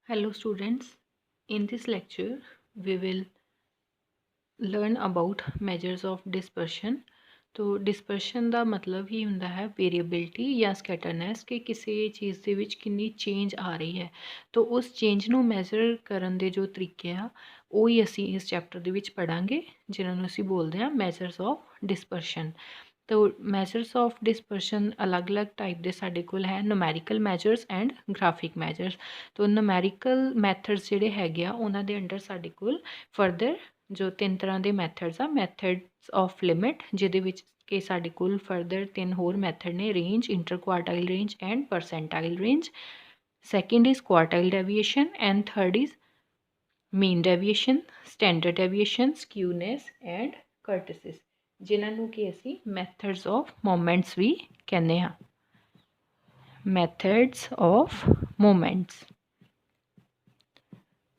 Hello students, in this lecture we will learn about measures of dispersion। तो dispersion ਦਾ ਮਤਲਬ ਹੀ ਹੁੰਦਾ ਹੈ variability ਜਾਂ scatterness ਕਿ ਕਿਸੇ ਚੀਜ਼ ਦੇ ਵਿੱਚ ਕਿੰਨੀ change ਆ ਰਹੀ ਹੈ। तो उस change ਨੂੰ measure ਕਰਨ ਦੇ ਜੋ ਤਰੀਕੇ ਆ ਉਹ ਹੀ ਅਸੀਂ ਇਸ ਚੈਪਟਰ ਦੇ ਵਿੱਚ ਪੜਾਂਗੇ ਜਿਨ੍ਹਾਂ ਨੂੰ ਅਸੀਂ ਬੋਲਦੇ ਹਾਂ measures of dispersion। तो मैजर्स ऑफ डिस्पर्शन अलग अलग टाइप के साढ़े कोल है नूमैरिकल मैजर्स एंड ग्राफिक मैजर्स। तो नूमैरिकल मैथड्स जिहड़े हैगे आ उन्हां दे अंडर साढ़े कोल फर्दर जो तीन तरह के मैथड्स आ मैथड्स ऑफ लिमिट जिहदे विच कि साढ़े कोल फर्दर तीन होर मैथड ने range interquartile range and percentile range. Second is quartile deviation and third is mean deviation standard deviation skewness and कर्टिसिस जिन्हों कि असी मैथड्स ऑफ मोमेंट्स भी कहने हाँ। मैथड्स ऑफ मोमेंट्स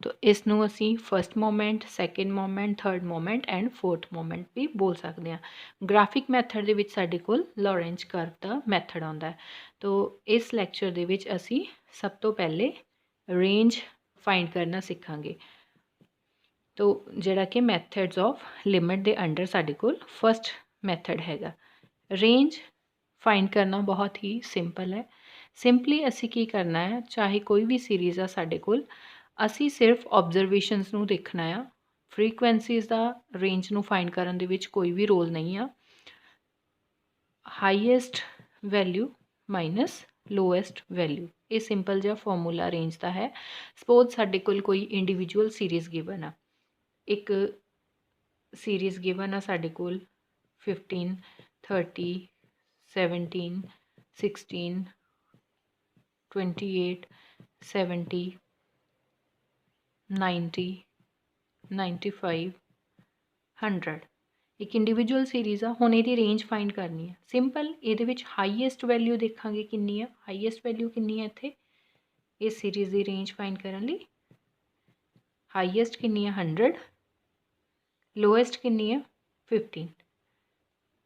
तो इसनों असी first moment second moment third moment and fourth moment भी बोल सकते हैं। ग्राफिक मैथड के साढ़े कोल लॉरेंज कर्व का मैथड आता है। तो इस लैक्चर दे विच असी सब तो पहले रेंज फाइंड करना सीखांगे। तो जिहड़ा कि मैथड्स ऑफ लिमिट के अंडर साढ़े कोल फर्स्ट मैथड हैगा। रेंज फाइंड करना बहुत ही सिंपल है। सिंपली असी की करना है चाहे कोई भी सीरीज़ आ साढ़े कोल असी सिर्फ ऑब्जरवेशनस नूं देखना है। फ्रीकुएंसीज़ का रेंज नूं फाइंड करन दे विच कोई भी रोल नहीं आ। Highest value minus lowest value ये सिंपल जिहा फॉर्मूला रेंज का है। सपोज साढ़े कोल कोई इंडिविजुअल सीरीज़ गिवन आ एक सीरीज़ गिवन आ साढ़े कोल 15 30 17 16 28 70 90 95 100 एक इंडिविजुअल सीरीज़ आ। हुण इहदी रेंज फाइंड करनी है सिंपल इहदे विच हाईएस्ट वैल्यू देखांगे कितनी है। हाईएस्ट वैल्यू कितनी है इत्थे इस सीरीज़ की रेंज फाइंड करने लई हाईएस्ट कितनी है 100 लोएस्ट कितनी है 15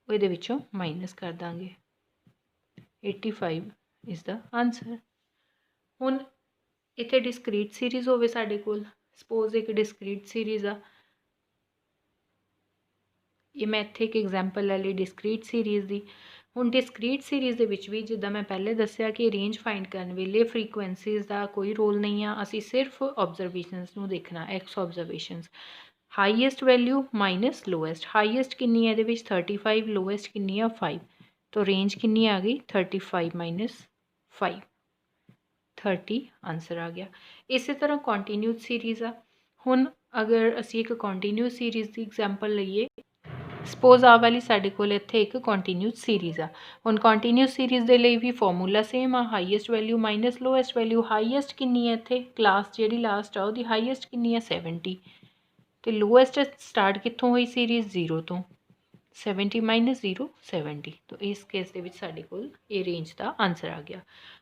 इहदे विचों माइनस कर देंगे 85 इज़ द आंसर। हुण इत्थे डिस्क्रीट सीरीज़ होवे साडे कोल सपोज एक डिस्क्रीट सीरीज़ आ ये मैं इत्थे एक एग्जाम्पल ले ली डिस्क्रीट सीरीज़ की। हुण डिस्क्रीट सीरीज़ दे विच भी जिद्दां मैं पहले दस्सिया कि रेंज फाइंड करन वेले फ्रीकुएंसीज़ का कोई रोल नहीं आ। असी सिर्फ ऑब्जरवेशनस नूं देखना X observations. Highest value minus lowest highest कितनी है ये 35 लोएस्ट कितनी है 5 तो रेंज कितनी आ गई 35 माइनस 5 30 आंसर आ गया। इस तरह कॉन्टीन्यूस सीरीज़ आ। हुण अगर असी एक कॉन्टीन्यूस सीरीज़ की एग्जाम्पल लीए सपोज आ वाली साढ़े कोल इत्थे एक कॉन्टीन्यूस सीरीज़ आ। हुण कॉन्टीन्यूस सीरीज़ दे लई भी फॉर्मूला सेम आ highest value minus lowest value. Highest कितनी है इत्थे क्लास जिहड़ी लास्ट आ उहदी हाईएस्ट कितनी है 70 तो लोएस्ट स्टार्ट कितों हुई सीरीज़ 0 तो 70 माइनस 0 70 तो इस केस दे विच साडे कोल ये रेंज का आंसर आ गया।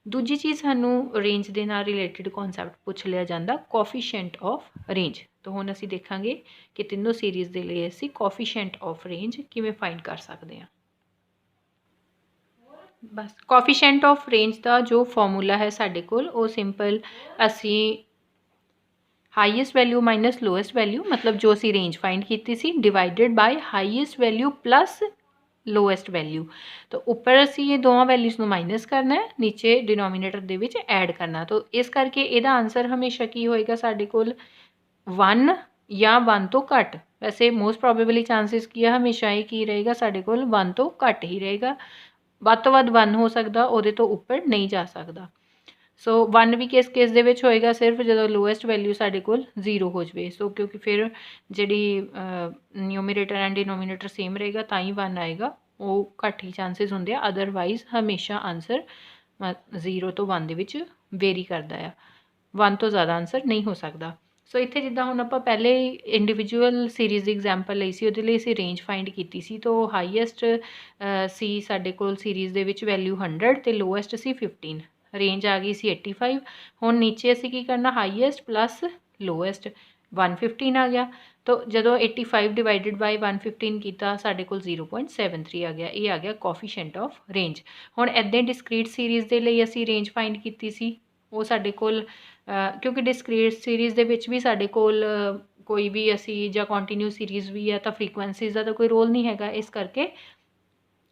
दूजी चीज़ सानू रेंज दे नाल रिलेटेड कॉन्सैप्ट पूछ लिया जाता कोफिशिएंट ऑफ रेंज। तो हुण असी देखांगे कि तीनों सीरीज़ दे लई असी कोफिशिएंट ऑफ रेंज किवें फाइंड कर सकते हैं। बस कोफिशिएंट ऑफ रेंज का जो फॉर्मूला है साडे कोल वो सिंपल असी highest value minus lowest value मतलब जो असी रेंज फाइंड की सी divided by highest value plus lowest value. तो ऊपर असी ये दोवां वैल्यूज़ नूं माइनस करना है नीचे डिनोमीनेटर दे विच ऐड करना। तो इस करके इहदा आंसर हमेशा की होएगा साडे कोल 1 या 1 तो घट। वैसे मोस्ट प्रोबेबली चांसिस की है हमेशा ही की रहेगा साडे कोल 1 तो घट ही रहेगा। वध तो वध 1 हो सकता उहदे तो उपर नहीं जा सकता। सो 1 भी किस केस दे विच होएगा सिर्फ जो लोएस्ट वैल्यू साडे कोल 0 हो जाए। सो क्योंकि फिर जिहड़ी न्यूमरेटर एंड डिनोमीनेटर सेम रहेगा तां ही 1 आएगा वो घट ही चांसिस होंदे आ। अदरवाइज हमेशा आंसर 0 तो 1 दे विच वेरी करता है 1 तो ज़्यादा आंसर नहीं हो सकता। सो इत्थे जिद्दां हुण आपां पहले इंडिविजुअल सीरीज़ की एग्जाम्पल लई सी उहदे लई असीं रेंज फाइंड कीती सी। तो हाईएस्ट सी साडे कोल सीरीज़ दे विच वैल्यू 100 ते लोएस्ट सी 15 रेंज आ गई सी 85। हुण नीचे असीं की करना हाईएस्ट प्लस लोएस्ट 115 आ गया। तो जदों 85 डिवाइडेड बाय 115 किया साडे कोल 0.73 आ गया। ये आ गया कोफिशिएंट ऑफ रेंज। हुण इदां डिस्क्रीट सीरीज़ दे लई असीं रेंज फाइंड कीती सी ਉਹ ਸਾਡੇ ਕੋਲ ਕਿਉਂਕਿ ਡਿਸਕ੍ਰੀਟ ਸੀਰੀਜ਼ ਦੇ ਵਿੱਚ ਵੀ ਸਾਡੇ ਕੋਲ ਕੋਈ ਵੀ ਅਸੀਂ ਜਾਂ ਕੰਟੀਨਿਊ ਸੀਰੀਜ਼ ਵੀ ਹੈ ਤਾਂ ਫਰੀਕੁਐਂਸੀਜ਼ ਦਾ ਤਾਂ ਕੋਈ ਰੋਲ ਨਹੀਂ ਹੈਗਾ। ਇਸ ਕਰਕੇ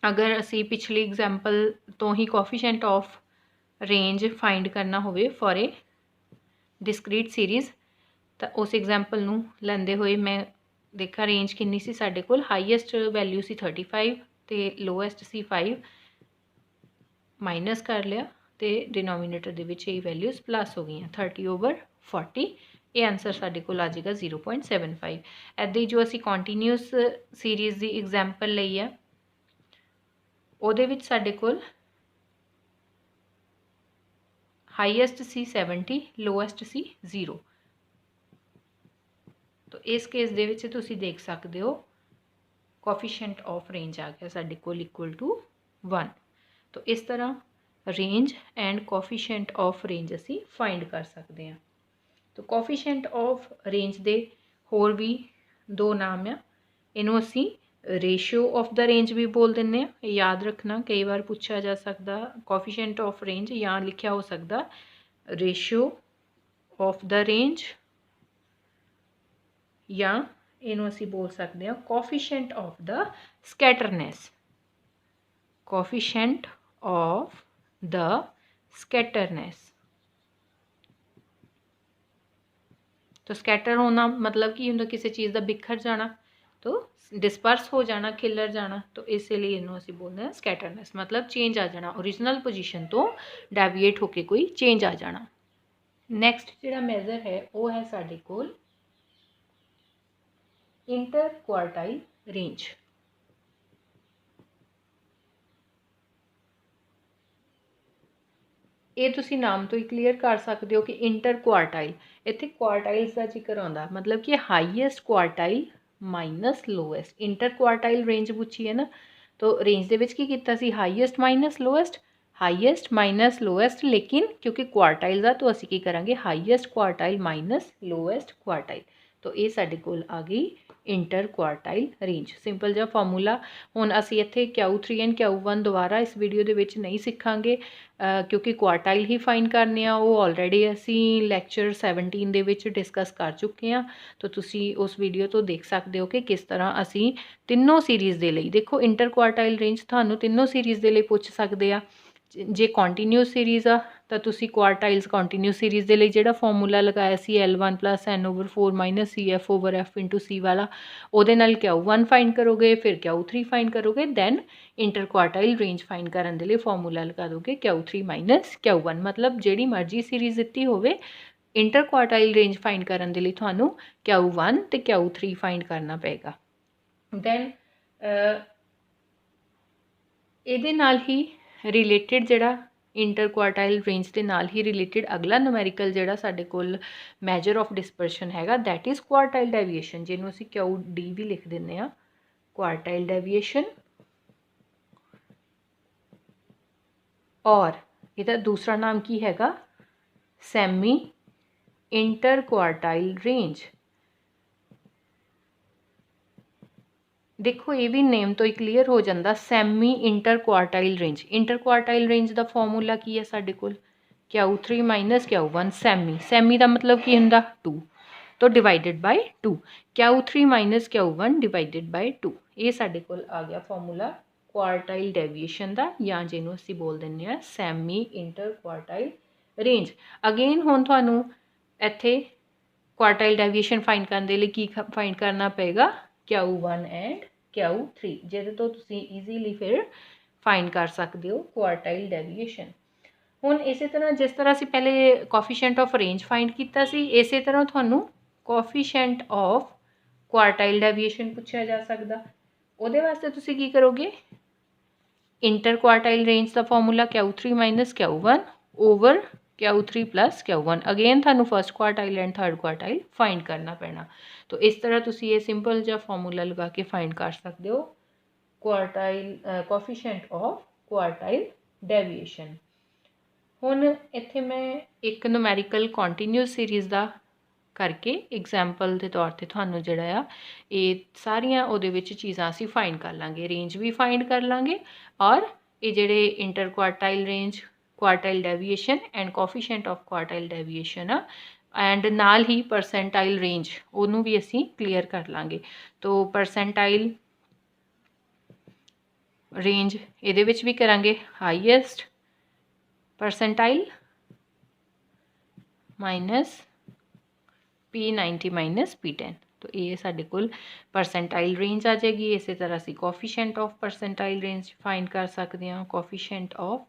ਅਗਰ ਅਸੀਂ ਪਿਛਲੀ ਐਗਜ਼ਾਮਪਲ ਤੋਂ ਹੀ ਕੋਫੀਸ਼ੀਐਂਟ ਆਫ ਰੇਂਜ ਫਾइंड करना होवे फॉर ए डिस्क्रीट सीरीज़ तो उस एग्जाम्पल नूं लैंदे हुए मैं देखा रेंज किन्नी सी साडे कोल हाईएस्ट वैल्यू सी 35 तो लोएस्ट सी 5 माइनस कर लिया तो डिनोमीनेटर दे विच ये वैल्यूज़ प्लस हो गई 30/40 ये आंसर साडे कोल आ जाएगा 0.75। ऐदा ही जो असी कॉन्टीन्यूअस सीरीज़ की एग्जाम्पल लई है उहदे विच साडे कोल हाईएस्ट सी 70 लोएस्ट सी 0। तो इस केस दे विच तुसी देख सकते हो कोफिशिएंट ऑफ रेंज आ गया साडे कोल इक्वल टू 1। तो इस तरह range and coefficient of range असी फाइंड कर सकते हैं। तो कोफिशिएंट ऑफ रेंज दे होर भी दो नाम आ, इनू असी रेशियो ऑफ द रेंज भी बोल दें। याद रखना कई बार पूछा जा सकता कोफिशिएंट ऑफ रेंज या लिखा हो सकता रेशियो ऑफ द रेंज या इनू असी बोल सकते हैं coefficient of the scatterness. Coefficient of the scatterness तो स्कैटर होना मतलब कि हुंदा किसी चीज़ का बिखर जाना तो डिस्पर्स हो जाना खिलर जाना। तो इसलिए इनू असी बोलते हैं स्कैटरनेस मतलब चेंज आ जाना ओरिजिनल पोजीशन तो डेविएट होके कोई चेंज आ जाना। नैक्सट जिहड़ा मेजर है वो है साडे कोल इंटर क्वार्टाइल रेंज। ये तुसी नाम तो ही क्लीयर कर सकते हो कि इंटर क्वार्टाइल इत्थे क्वार्टाइल्स का जिक्र आउंदा मतलब कि highest quartile minus lowest inter quartile range पूछी है ना। तो रेंज दे विच की कीता सी हाईएस्ट माइनस लोएस्ट लेकिन क्योंकि क्वार्टाइल आ तो असी की करांगे highest quartile minus lowest quartile. तो ये साडे कोल आ गई इंटर क्वार्टाइल रेंज। सिंपल जिहा फार्मूला हुण असी इत्थे Q3 एंड Q1 दोबारा इस वीडियो दे विच नहीं सीखांगे क्योंकि क्वार्टाइल ही फाइंड करने आ वो ऑलरेडी असी लैक्चर 17 दे विच डिस्कस कर चुके हैं। तो तुसी उस वीडियो तो देख सकते हो कि किस तरह असी तीनों सीरीज़ दे लई देखो इंटर क्वार्टाइल रेंज तुहानूं तीनों सीरीज़ दे लई पुछ सकदे आ। जे कॉन्टीन्यूअस सीरीज़ आ तो तुसी क्वार्टाइल्स कॉन्टीन्यूअस सीरीज़ दे लई जिहड़ा फॉर्मूला लगाया सी L1 + N/4 - CF/F × C वाला उहदे नाल Q1 फाइंड करोगे फिर Q3 फाइंड करोगे then inter quartile range find करन दे लई फॉर्मूला लगा दोगे Q3 - Q1 मतलब जिहड़ी मर्जी सीरीज़ दित्ती होवे इंटर क्वार्टाइल रेंज फाइंड करन दे लई तुहानूं Q1 ते Q3 फाइंड करना पेगा। दैन इहदे नाल ही रिलेटेड जिहड़ा इंटर क्वार्टाइल रेंज के नाल ही रिलेटेड अगला न्यूमेरिकल जिहड़ा साडे कोल मैजर ऑफ डिस्पर्शन हैगा दैट इज़ क्वार्टाइल डेविएशन जिन्हों असीं QD भी लिख दिंदे आ क्वार्टाइल डेविएशन। और इहदा दूसरा नाम की हैगा सैमी इंटर क्वार्टाइल रेंज। देखो ये भी नेम तो ही क्लीयर हो जाता semi inter quartile range. Inter quartile range का फॉर्मूला की है साडे कोल Q3 - Q1 सैमी का मतलब की हुंदा 2 तो divided by 2 Q3 - Q1 divided by 2 ये साडे कोल आ गया फॉर्मूला क्वार्टाइल डेविएशन का या जिन्हों असी बोल दें semi inter quartile range. Again हुण तुहानूं इत्थे क्वार्टाइल डेविएशन फाइंड करने के लिए की फाइंड करना पेगा Q1 एंड Q3 जिहदे तो तुसीं ईजीली फिर फाइंड कर सकते हो क्वार्टाइल डेविएशन। हुण इसे तरह जिस तरह असीं पहले कोफिशिएंट ऑफ रेंज फाइंड कीता सी इसे तरह तुहानूं कोफिशिएंट ऑफ क्वार्टाइल डेविएशन पूछा जा सकदा। उहदे वास्ते तुसीं की करोगे इंटर क्वार्टाइल रेंज का formula Q3 - Q1 over Q3 + Q1 again थानू first quartile and third quartile find करना पैना। तो इस तरह तुसी ये सिंपल जा फॉर्मूला लगा के फाइंड कर सकते हो quartile coefficient of quartile deviation. हुण इत्थे मैं एक न्यूमेरिकल कॉन्टीन्यूअस सीरीज़ का करके एग्जाम्पल के तौर पर तुहानूं जिहड़ा आ ये सारियां उहदे विच चीज़ां असीं फाइंड कर लांगे रेंज भी फाइंड कर लांगे और ये जिहड़े inter quartile range quartile deviation and coefficient of quartile deviation ਆ ਐਂਡ ਨਾਲ ਹੀ ਪਰਸੈਂਟਾਈਲ ਰੇਂਜ ਉਹਨੂੰ ਵੀ ਅਸੀਂ ਕਲੀਅਰ ਕਰ ਲਾਂਗੇ। ਤੋ ਪਰਸੈਂਟਾਈਲ ਰੇਂਜ ਇਹਦੇ ਵਿੱਚ ਵੀ ਕਰਾਂਗੇ highest percentile minus P90 minus P10 तो ये साढ़े कोल परसेंटाइल रेंज आ जाएगी। इस तरह से coefficient of percentile range find कर सकते हैं। Coefficient of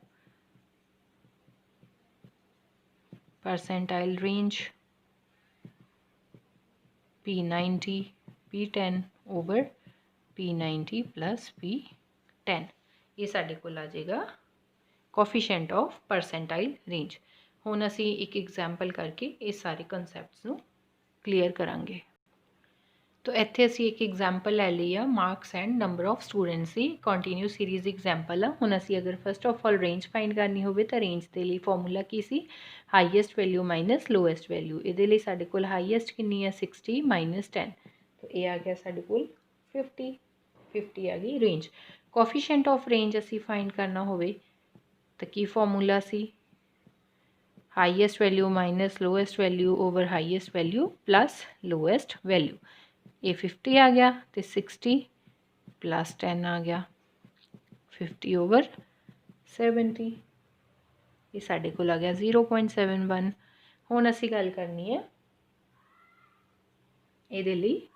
percentile range P90 P10 over P90 plus P10 ये साढ़े कोल आ जाएगा कोफिशिएंट ऑफ परसेंटाइल रेंज। हुण असी एक एग्जाम्पल करके इस सारे कंसैप्ट्स नूं क्लीयर करांगे। तो इत्थे असी एक एग्जाम्पल लै ली आ marks and number of students की कंटिन्यू सीरीज़ एग्जाम्पल आ। हुण असी अगर first of all range find करनी होवे तो रेंज के लिए फॉर्मूला की सी highest value minus lowest value. इहदे लई साडे कोल हाईएस्ट कितनी है 60 माइनस 10 तो ये आ गया साडे कोल 50 आ गई रेंज। कोफिशिएंट ऑफ रेंज असी फाइंड करना होवे तो की फॉर्मूला सी highest value minus lowest value over highest value plus lowest value. ये 50 आ गया तो 60 प्लस 10 आ गया 50 ओवर 70 ये साढ़े को आ गया 0.71। हुण असी गल करनी है इहदे लई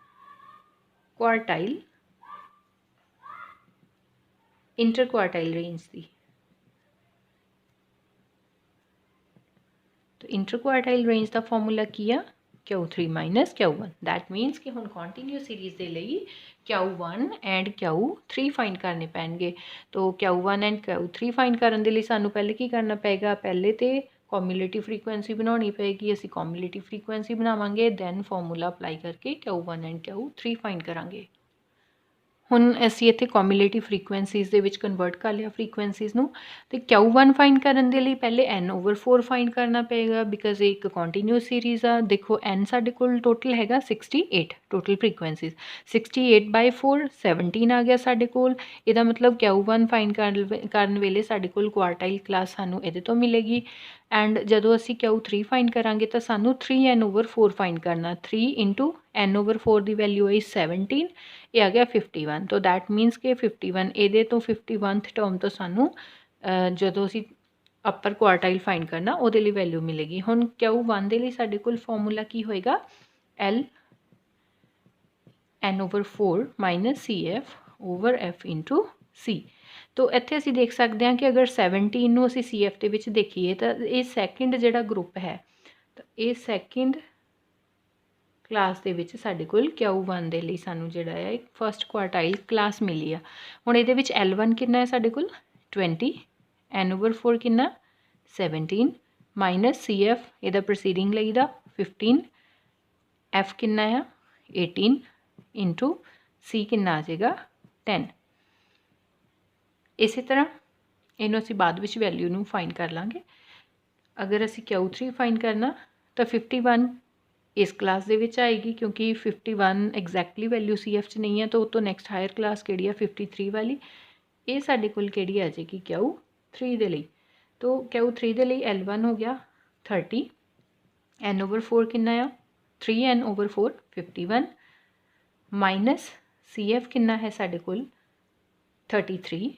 क्वार्टाइल इंटर क्वार्टाइल रेंज की। तो इंटर क्वार्टाइल रेंज का फॉर्मूला की है Q3 माइनस Q1 दैट मीनस कि हुण कॉन्टीन्यू सीरीज़ के लिए Q1 एंड Q3 फाइंड करने पैणगे। तो Q1 एंड Q3 फाइंड करने के लिए सानू पहले की करना पेगा पहले तो कॉम्यूलेटिव फ्रीकुएंसी बनानी पेगी। असी कॉम्यूलेटिव फ्रीकुएंसी बनावांगे दैन फॉर्मूला अप्लाई करके Q1 एंड Q3 फाइंड करांगे। हुण असी इत्थे कॉम्यूलेटिव फ्रीकुएंसीज़ दे विच कन्वर्ट कर लिया फ्रीकुएंसीज़ नूं ते Q1 फाइंड करन दे लई पहले N/4 फाइंड करना पेगा बिकॉज एक कॉन्टीन्यूअस सीरीज़ आ। देखो N साडे कोल टोटल हैगा 68 टोटल फ्रीकुएंसीज़ 68/4 17 आ गया साडे कोल। इहदा मतलब Q1 फाइंड करन वेले साडे कोल क्वार्टाइल क्लास सानू इहदे तो मिलेगी एंड जदों असी Q3 फाइंड करांगे तो सानू 3N/4 फाइंड करना 3 इंटू N/4 की वैल्यू आई 17 ये आ गया 51 तो दैट मीनस कि 51 ये तो 51th टर्म तो सानू जदों असी अपर क्वार्टाइल फाइंड करना वो वैल्यू मिलेगी। हुण Q1 के लिए साडे कोल फॉर्मूला की होएगा L N/4 minus CF over F into C। तो इत्थे असी देख सकते हैं कि अगर 17 नूं असी CF दे विच देखिए तो ये सैकेंड जिहड़ा ग्रुप है तो ये सैकेंड क्लास दे विच साडे कोल Q1 दे लई सानू जिहड़ा है एक फस्ट क्वार्टाइल क्लास मिली आ। हुण इहदे विच L1 कितना है साडे कोल 20 N/4 कितना 17 माइनस CF इहदा प्रोसीडिंग लई दा 15 F कितना है 18 इंटू C कितना आ जाएगा 10। इस तरह इनू असी बाद विच वैल्यू नू फाइंड कर लांगे। अगर असी Q3 फाइंड करना तो 51 इस क्लास दे विच आएगी क्योंकि 51 एग्जैक्टली वैल्यू CF च नहीं है तो उतो नैक्सट हायर क्लास किहड़ी है 53 वाली ये साडे कोल किहड़ी आ जाएगी Q3 दे लई। तो Q3 दे लई L1 हो गया 30 N/4 कितना आ 3N/4 51 माइनस CF कितना है साडे कोल 33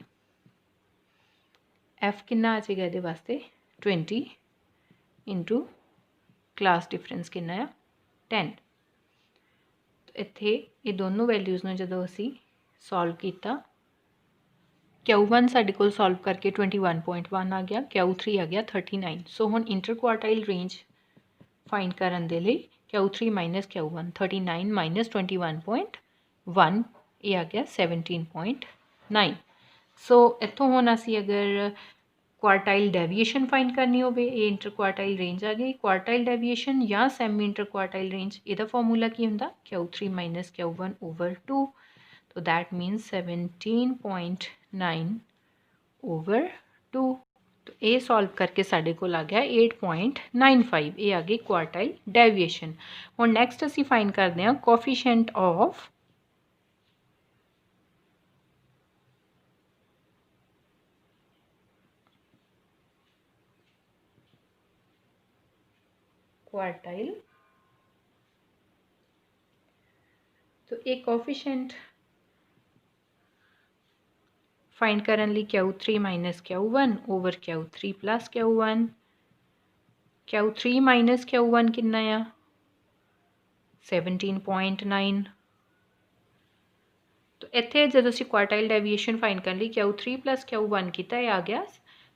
F कितना आ जाएगा ये वास्ते 20 इंटू क्लास डिफरेंस कितना है 10। तो इत्थे ये दोनों वैल्यूज़ ने जदों असी सॉल्व किया Q1 साडे कोल सॉल्व करके 21.1 आ गया Q3 आ गया 39। सो हुण इंटर क्वार्टाइल रेंज फाइंड करन दे लई Q3 माइनस Q1 39 माइनस 21.1 ये आ गया 17.9। सो इत्थों हुण असी अगर क्वार्टाइल डेविएशन फाइंड करनी होवे ये इंटर क्वार्टाइल रेंज आ गई। क्वार्टाइल डेविएशन या सैमी इंटर क्वार्टाइल रेंज इहदा फॉर्मूला की हुंदा Q3 माइनस Q1 ओवर 2 तो दैट मीनस 17.9 ओवर 2। तो ये सॉल्व करके साडे कोल आ गया 8.95 ये आ गई क्वार्टाइल डेविएशन। हुण नैक्सट असी फाइंड करते हैं कोफिशिएंट ऑफ क्वार्टाइल। तो एक कोफिशिएंट फाइंड करन लई Q3 minus Q1 over Q3 plus Q1। Q3 minus Q1 कितना आ 17.9। तो इत्थे जदों असीं क्वार्टाइल डेविएशन फाइंड करन लई Q3 प्लस Q1 कीता आ गया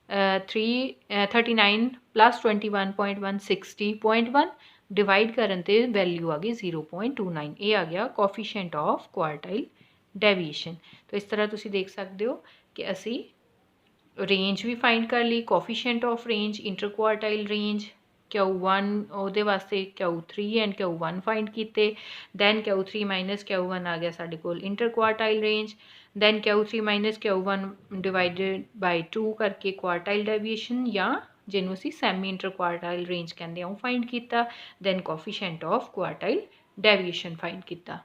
39 प्लस 21.1 60.1 डिवाइड करन ते वैल्यू आ गई 0.29। ये आ गया कोफिशिएंट ऑफ क्वार्टाइल डेविएशन। तो इस तरह तुसीं देख सकते हो कि असी रेंज भी फाइंड कर ली, coefficient of range, inter quartile range, Q1 ਉਹਦੇ ਵਾਸਤੇ Q3 एंड Q1 फाइंड किए, दैन Q3 माइनस Q1 आ गया साढ़े कोल inter quartile range, then Q3 minus Q1 divided by 2 करके क्वार्टाइल डेविएशन या जिन्हों असीं सैमी इंटर क्वार्टाइल रेंज कहते हैं वो फाइंड किया, then coefficient of quartile deviation find किया।